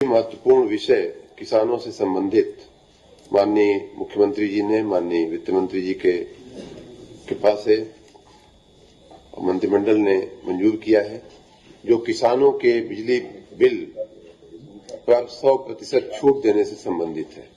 महत्वपूर्ण विषय किसानों से संबंधित माननीय मुख्यमंत्री जी ने माननीय वित्त मंत्री जी के कृपा से मंत्रिमंडल ने मंजूर किया है, जो किसानों के बिजली बिल पर 100% छूट देने से संबंधित है।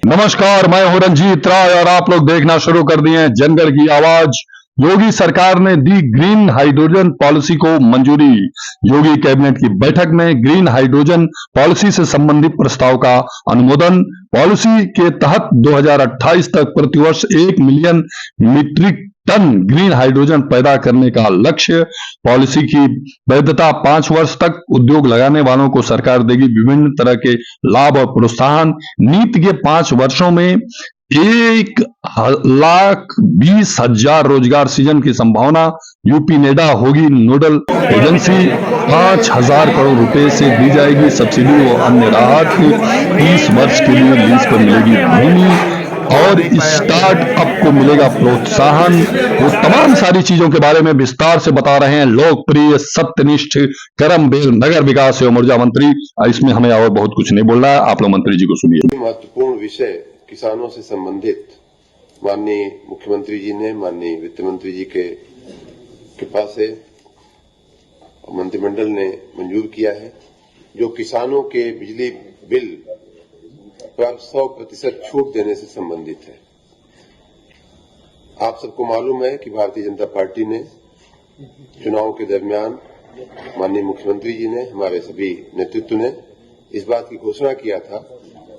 नमस्कार, मैं हूं रंजीत राय और आप लोग देखना शुरू कर दिए हैं जनगण की आवाज। योगी सरकार ने दी ग्रीन हाइड्रोजन पॉलिसी को मंजूरी। योगी कैबिनेट की बैठक में ग्रीन हाइड्रोजन पॉलिसी से संबंधित प्रस्ताव का अनुमोदन। पॉलिसी के तहत 2028 तक प्रतिवर्ष 1 million metric ton green hydrogen पैदा करने का लक्ष्य। पॉलिसी की वैधता 5 वर्ष तक। उद्योग लगाने वालों को सरकार देगी विभिन्न तरह के लाभ और प्रोत्साहन। नीति के 5 वर्षों में 1,20,000 रोजगार सृजन की संभावना। यूपी नेडा होगी नोडल एजेंसी। 5,000 करोड़ रुपए से दी जाएगी सब्सिडी और अन्य राहत। 30 वर्ष के लिए लीज पर मिलेगी भूमि और स्टार्टअप को मिलेगा प्रोत्साहन। वो तमाम सारी चीजों के बारे में विस्तार से बता रहे हैं लोकप्रिय सत्यनिष्ठ करमबेल नगर विकास एवं ऊर्जा मंत्री। इसमें हमें और बहुत कुछ नहीं बोलना है, आप लोग मंत्री जी को सुनिए। महत्वपूर्ण विषय किसानों से संबंधित माननीय मुख्यमंत्री जी ने माननीय वित्त मंत्री जी के कृपा से मंत्रिमंडल ने मंजूर किया है, जो किसानों के बिजली बिल पर 100% छूट देने से संबंधित है। आप सबको मालूम है कि भारतीय जनता पार्टी ने चुनाव के दरमियान माननीय मुख्यमंत्री जी ने, हमारे सभी नेतृत्व ने इस बात की घोषणा किया था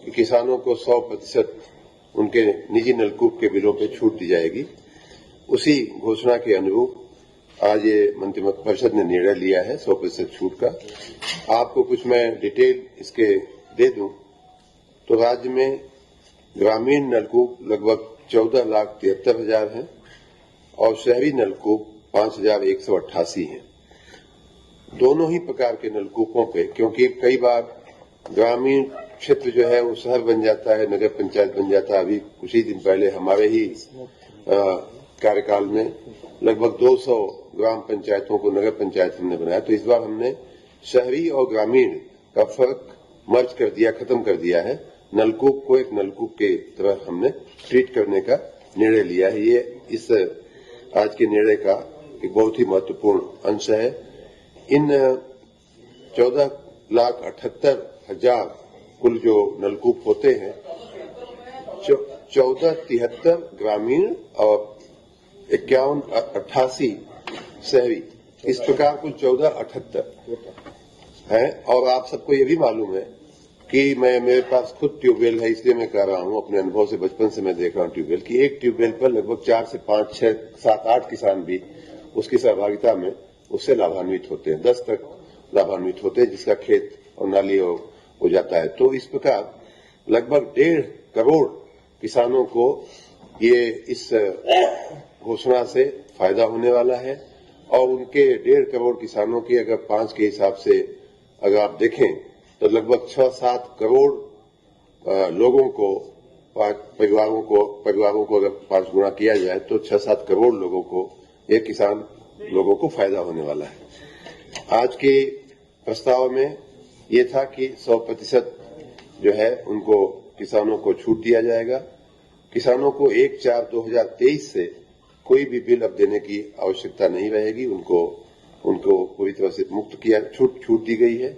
कि किसानों को 100% उनके निजी नलकूप के बिलों पर छूट दी जाएगी। उसी घोषणा के अनुरूप आज ये मंत्रिपरिषद ने निर्णय लिया है 100% छूट का। आपको कुछ मैं डिटेल इसके दे दूं तो राज्य में ग्रामीण नलकूप लगभग 14,73,000 हैं और शहरी नलकूप 5,188 हैं। दोनों ही प्रकार के नलकूपों पे, क्योंकि कई बार ग्रामीण क्षेत्र जो है वो शहर बन जाता है, नगर पंचायत बन जाता है। अभी कुछ ही दिन पहले हमारे ही कार्यकाल में लगभग 200 ग्राम पंचायतों को नगर पंचायत हमने बनाया। तो इस बार हमने शहरी और ग्रामीण का फर्क मर्ज कर दिया, खत्म कर दिया है। नलकूप को एक नलकूप के तरह हमने ट्रीट करने का निर्णय लिया है। ये इस आज के निर्णय का एक बहुत ही महत्वपूर्ण अंश है। इन 14,78,000 कुल जो नलकूप होते हैं, 14,73 ग्रामीण और 51,88 शहरी, इस प्रकार कुल 14,78 है। और आप सबको ये भी मालूम है कि मेरे पास खुद ट्यूबवेल है, इसलिए मैं कह रहा हूं, अपने अनुभव से बचपन से मैं देख रहा हूं ट्यूबवेल की एक ट्यूबवेल पर लगभग 4 से 5, 6, 7, 8 किसान भी उसकी सहभागिता में उससे लाभान्वित होते हैं। 10 तक लाभान्वित होते हैं, जिसका खेत और नाली हो जाता है। तो इस प्रकार लगभग 1.5 करोड़ किसानों को ये इस घोषणा से फायदा होने वाला है। और उनके 1.5 करोड़ किसानों की अगर 5 के हिसाब से अगर आप देखें तो लगभग 6-7 करोड़ लोगों को, परिवारों को अगर 5 गुना किया जाए तो 6-7 करोड़ लोगों को, ये किसान लोगों को फायदा होने वाला है। आज के प्रस्ताव में ये था कि 100% जो है उनको किसानों को छूट दिया जाएगा। किसानों को 1/4/2023 से कोई भी बिल अब देने की आवश्यकता नहीं रहेगी। उनको पूरी तरह से मुक्त किया, छूट दी गई है।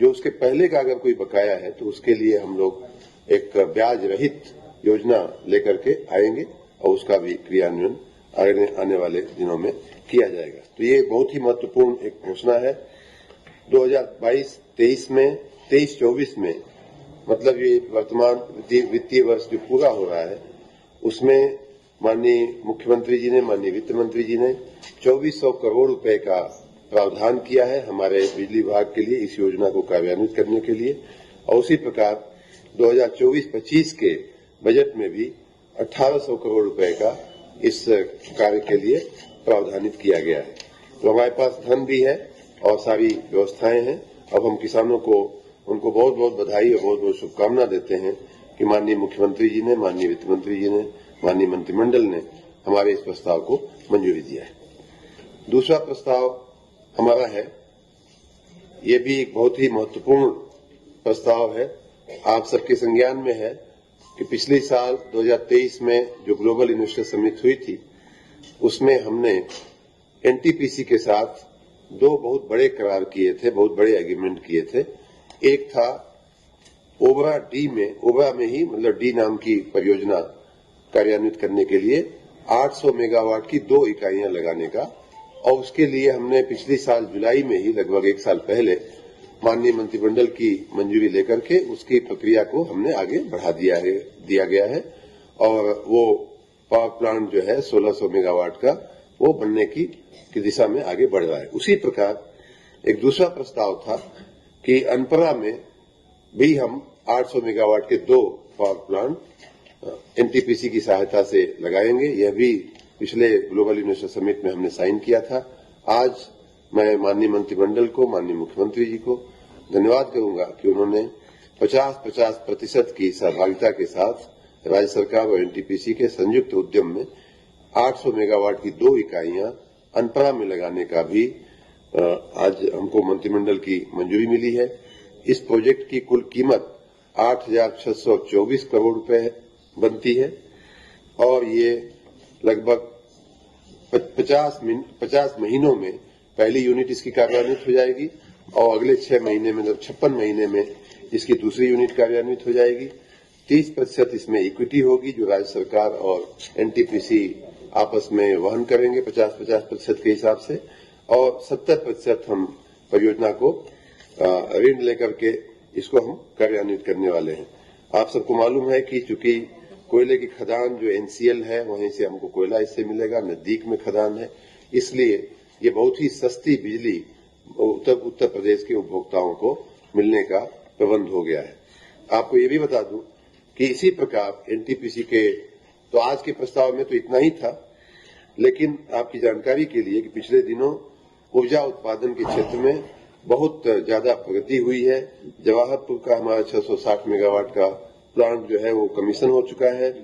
जो उसके पहले का अगर कोई बकाया है तो उसके लिए हम लोग एक ब्याज रहित योजना लेकर के आएंगे और उसका भी क्रियान्वयन आने वाले दिनों में किया जाएगा। तो ये बहुत ही महत्वपूर्ण एक घोषणा है। 2022-23 में, 23-24 में, मतलब ये वर्तमान वित्तीय वर्ष जो पूरा हो रहा है, उसमें माननीय मुख्यमंत्री जी ने, माननीय वित्त मंत्री जी ने 2,400 करोड़ रुपए का प्रावधान किया है हमारे बिजली विभाग के लिए, इस योजना को कार्यान्वित करने के लिए। और उसी प्रकार 2024-25 के बजट में भी 1,800 करोड़ रुपए का इस कार्य के लिए प्रावधानित किया गया है। तो हमारे पास धन भी है और सारी व्यवस्थाएं हैं। अब हम किसानों को, उनको बहुत बहुत बधाई और बहुत बहुत शुभकामना देते हैं कि माननीय मुख्यमंत्री जी ने, माननीय वित्त मंत्री जी ने, माननीय मंत्रिमंडल ने हमारे इस प्रस्ताव को मंजूरी दिया है। दूसरा प्रस्ताव हमारा है, ये भी एक बहुत ही महत्वपूर्ण प्रस्ताव है, आप सबके संज्ञान में है कि पिछले साल 2023 में जो ग्लोबल इन्वेस्टर समिट हुई थी, उसमें हमने एनटीपीसी के साथ दो बहुत बड़े करार किए थे, बहुत बड़े एग्रीमेंट किए थे। एक था ओबरा में ही मतलब डी नाम की परियोजना कार्यान्वित करने के लिए 800 मेगावाट की 2 इकाइयां लगाने का, और उसके लिए हमने पिछले साल जुलाई में ही लगभग 1 साल पहले माननीय मंत्रिमंडल की मंजूरी लेकर के उसकी प्रक्रिया को हमने आगे बढ़ा दिया गया है और वो पावर प्लांट जो है 1600 मेगावाट का वो बनने की दिशा में आगे बढ़ रहा है। उसी प्रकार एक दूसरा प्रस्ताव था कि अनपरा में भी हम 800 मेगावाट के 2 पावर प्लांट एनटीपीसी की सहायता से लगाएंगे। यह भी पिछले ग्लोबल इन्वेस्टर समिट में हमने साइन किया था। आज मैं माननीय मंत्रिमंडल को, माननीय मुख्यमंत्री जी को धन्यवाद करूंगा कि उन्होंने 50-50% की सहभागिता के साथ राज्य सरकार और एनटीपीसी के संयुक्त उद्यम में 800 मेगावाट की 2 इकाइयां अनपरा में लगाने का भी आज हमको मंत्रिमंडल की मंजूरी मिली है। इस प्रोजेक्ट की कुल कीमत 8,624 करोड़ रुपए बनती है और ये लगभग 50 महीनों में पहली यूनिट इसकी कार्यान्वित हो जाएगी और अगले 6 महीने में, मतलब 56 महीने में इसकी दूसरी यूनिट कार्यान्वित हो जाएगी। 30% इसमें इक्विटी होगी जो राज्य सरकार और एनटीपीसी आपस में वहन करेंगे 50-50% के हिसाब से, और 70% हम परियोजना को ऋण लेकर के इसको हम कार्यान्वित करने वाले हैं। आप सबको मालूम है कि चूंकि कोयले की खदान जो एनसीएल है वहीं से हमको कोयला इससे मिलेगा, नजदीक में खदान है, इसलिए ये बहुत ही सस्ती बिजली उत्तर प्रदेश के उपभोक्ताओं को मिलने का प्रबंध हो गया है। आपको ये भी बता दूं कि इसी प्रकार एनटीपीसी के तो आज के प्रस्ताव में तो इतना ही था, लेकिन आपकी जानकारी के लिए कि पिछले दिनों ऊर्जा उत्पादन के क्षेत्र में बहुत ज्यादा प्रगति हुई है। जवाहरपुर का हमारा 660 मेगावाट का प्लांट जो है वो कमीशन हो चुका है।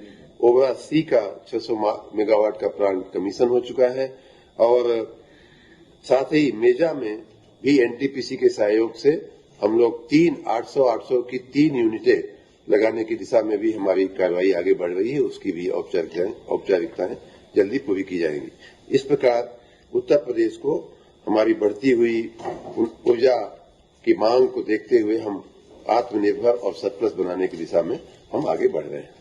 ओबरा सी का 600 मेगावाट का प्लांट कमीशन हो चुका है और साथ ही मेजा में भी एनटीपीसी के सहयोग से हम लोग 800 की 3 यूनिटें लगाने की दिशा में भी हमारी कार्रवाई आगे बढ़ रही है। उसकी भी औपचारिकताएं जल्दी पूरी की जाएंगी। इस प्रकार उत्तर प्रदेश को हमारी बढ़ती हुई ऊर्जा की मांग को देखते हुए हम आत्मनिर्भर और सरप्लस बनाने की दिशा में हम आगे बढ़ रहे हैं।